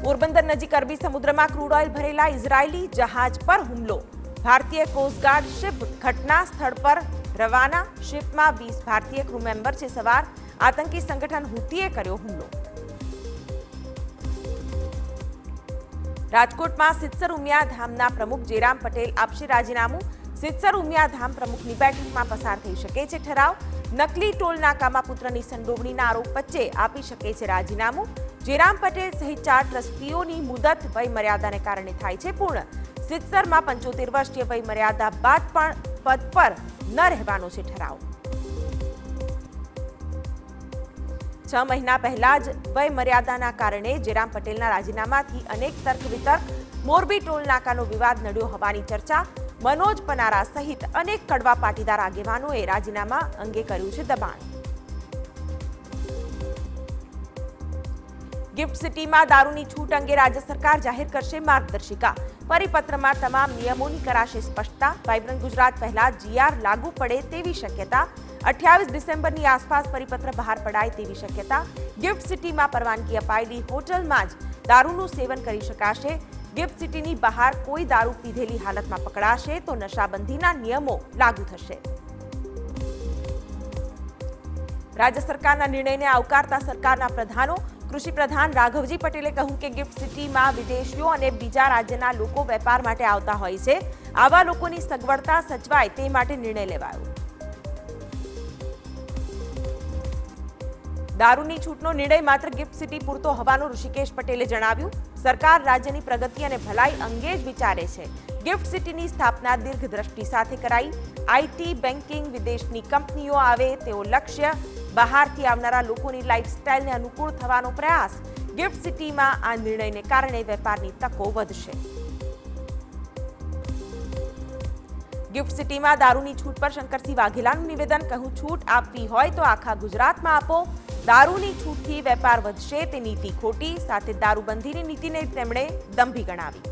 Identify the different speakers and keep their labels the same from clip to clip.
Speaker 1: પોરબંદર નજીક અરબી સમુદ્રમાં ક્રૂડ ઓઇલ ભરેલા ઇઝરાયેલી જહાજ પર હુમલો। ભારતીય કોસ્ટગાર્ડ શિપ ઘટના સ્થળ પર રવાના। શિપમાં 20 ભારતીય ક્રૂ મેમ્બર છે સવાર। આતંકી સંગઠન હુતીએ કર્યો હુમલો। રાજકોટમાં સિત્સર ઉમિયા ધામના પ્રમુખ જેરામ પટેલ આપશે રાજીનામું। સિત્સર ઉમિયા ધામ પ્રમુખની બેઠકમાં પસાર થઈ શકે છે ઠરાવ। નકલી ટોલ નાકામાં પુત્રની સંડોવણીના આરોપ વચ્ચે આપી શકે છે રાજીનામું। જેરામ પટેલ સહિત 4 ટ્રસ્ટીઓની મુદત વય મર્યાદાને કારણે થાય છે પૂર્ણ। સિત્સરમાં 75 વર્ષીય વય મર્યાદા બાદ પણ પદ પર ન રહેવાનો છે ઠરાવ। 6 મહિના પહેલા જ વય મર્યાદાના કારણે જેરામ પટેલના રાજીનામાથી અનેક તર્ક વિતર્ક। મોરબી ટોલ નાકાનો વિવાદ નડ્યો હોવાની ચર્ચા। મનોજ પનારા સહિત અનેક કડવા પાટીદાર આગેવાનોએ રાજીનામા અંગે કર્યું છે દબાણ। ગિફ્ટ સિટીમાં દારૂની છૂટ અંગે રાજ્ય સરકાર જાહેર કરશે માર્ગદર્શિકા। પરિપત્રમાં તમામ નિયમોની કરાશે સ્પષ્ટતા। વાઇબ્રન્ટ ગુજરાત પહેલા જીઆર લાગુ પડે તેવી શક્યતા। 28 ડિસેમ્બરની આસપાસ પરિપત્ર બહાર પડાય તેવી શક્યતા। ગિફ્ટ સિટીમાં પરવાનગી અપાયેલી હોટલમાં જ દારૂનું સેવન કરી શકાશે। ગિફ્ટ સિટીની બહાર કોઈ દારૂ પીધેલી હાલતમાં પકડાશે તો નશાબંધીના નિયમો લાગુ થશે। રાજ્ય સરકારના નિર્ણયને આવકારતા સરકારના પ્રધાનો। કૃષિ પ્રધાન રાઘવજી પટેલે કહ્યું કે ગિફ્ટ સિટીમાં વિદેશીઓ અને બીજા રાજ્યના લોકો વેપાર માટે આવતા હોય છે। આવા લોકોની સગવડતા સચવાય તે માટે નિર્ણય લેવાયો। દારૂની છૂટનો નિર્ણય માત્ર ગિફ્ટ સિટી પૂરતો હોવાનું ઋષિકેશ પટેલે જણાવ્યું। સરકાર રાજ્યની પ્રગતિ અને ભલાઈ અંગે જ વિચારે છે। ગિફ્ટ સિટીની સ્થાપના દીર્ઘદ્રષ્ટિ સાથે કરાઈ। આઈટી બેન્કિંગ વિદેશની કંપનીઓ આવે તેવો લક્ષ્ય। બહારથી આવનારા લોકોની લાઇફસ્ટાઇલને અનુકૂળ થવાનો પ્રયાસ। ગિફ્ટ સિટીમાં આ નિર્ણયને કારણે વેપારની તકો વધશે। ગિફ્ટ સિટીમાં દારૂની છૂટ પર શંકરસિંહ વાઘેલાનું નિવેદન। કહ્યું છૂટ આપવી હોય તો આખા ગુજરાતમાં આપો। દારૂની છૂટથી વેપાર વધશે તે નીતિ ખોટી। સાથે દારૂબંધીની નીતિને તેમણે દંભી ગણાવી।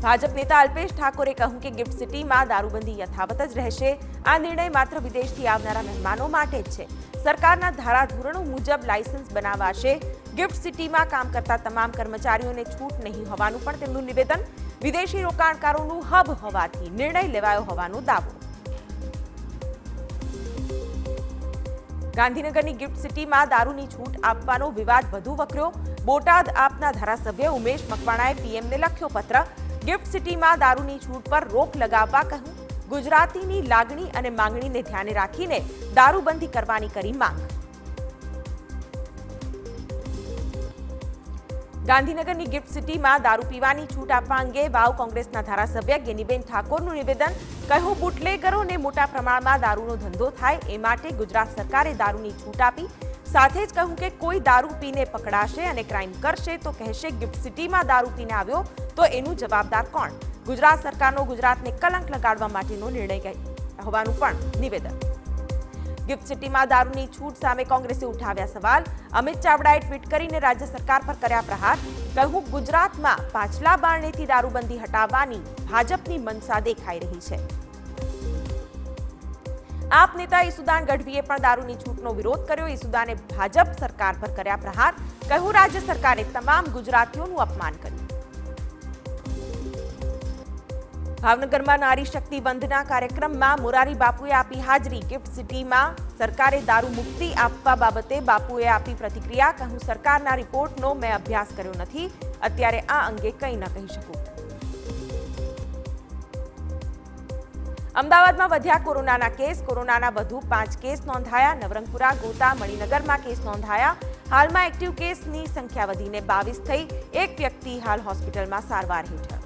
Speaker 1: ભાજપ નેતા અલ્પેશ ઠાકોરે કહ્યું કે ગિફ્ટ સિટીમાં દારૂબંધી યથાવત જ રહેશે। આ નિર્ણય માત્ર વિદેશથી આવનારા મહેમાનો માટે જ છે। સરકારના ધારાધોરણો મુજબ લાયસન્સ બનાવાશે। ગિફ્ટ સિટીમાં કામ કરતા તમામ કર્મચારીઓને છૂટ નહીં હોવાનું પણ તેમનું નિવેદન। વિદેશી રોકાણકારોનું હબ હોવાથી નિર્ણય લેવાયો હોવાનો દાવો। ગાંધીનગરની ગિફ્ટ સિટીમાં દારૂની છૂટ આપવાનો વિવાદ વધુ વકર્યો। બોટાદ આપના ધારાસભ્ય ઉમેશ મકવાણાએ પીએમને લખ્યો પત્ર। ગિફ્ટ સિટીમાં દારૂની છૂટ પર રોક લગાવવા કહ્યું। ગુજરાતીની લાગણી અને માંગણીને ધ્યાને રાખીને દારૂબંધી કરવાની કરી માંગ। ગાંધીનગરની ગિફ્ટ સિટીમાં દારૂ પીવાની છૂટ આપવા અંગે વાવ કોંગ્રેસના ધારાસભ્ય ગેનીબેન ઠાકોરનું નિવેદન। કહ્યું બુટલેગરોને મોટા પ્રમાણમાં દારૂનો ધંધો થાય એ માટે ગુજરાત સરકારે દારૂની છૂટ આપી। સાથે જ કહ્યું કે કોઈ દારૂ પીને પકડાશે અને ક્રાઇમ કરશે તો કહેશે ગિફ્ટ સિટીમાં દારૂ પીને આવ્યો તો એનું જવાબદાર કોણ। ગુજરાત સરકારનો ગુજરાતને કલંક લગાડવા માટેનો નિર્ણય હોવાનું પણ નિવેદન। ગિફ્ટ સિટીમાં દારૂની છૂટ સામે કોંગ્રેસે ઉઠાવ્યા સવાલ। અમિત ચાવડાએ ટ્વીટ કરીને રાજ્ય સરકાર પર કર્યા પ્રહાર। કહ્યું ગુજરાતમાં પાછલા બારણેથી દારૂબંધી હટાવવાની ભાજપની મનસા દેખાઈ રહી છે। આપ નેતા ઈસુદાન ગઢવીએ પણ દારૂની છૂટનો વિરોધ કર્યો। ઈસુદાને ભાજપ સરકાર પર કર્યા પ્રહાર। કહ્યું રાજ્ય સરકારે તમામ ગુજરાતીઓનું અપમાન કર્યું। ભાવનગરમાં નારી શક્તિ વંદના કાર્યક્રમમાં મોરારી બાપુએ આપી હાજરી। ગિફ્ટ સિટીમાં સરકારે દારૂ મુક્તિ આપવા બાબતે બાપુએ આપી પ્રતિક્રિયા। કહ્યું સરકારના રિપોર્ટનો મેં અભ્યાસ કર્યો નથી। અત્યારે આ અંગે કંઈ ન કહી શકું। અમદાવાદમાં વધ્યા કોરોનાના કેસ। કોરોનાના વધુ 5 કેસ નોંધાયા। નવરંગપુરા, ગોતા, મણિનગરમાં કેસ નોંધાયા। હાલમાં એક્ટિવ કેસની સંખ્યા વધીને 22 થઈ। એક વ્યક્તિ હાલ હોસ્પિટલમાં સારવાર હેઠળ।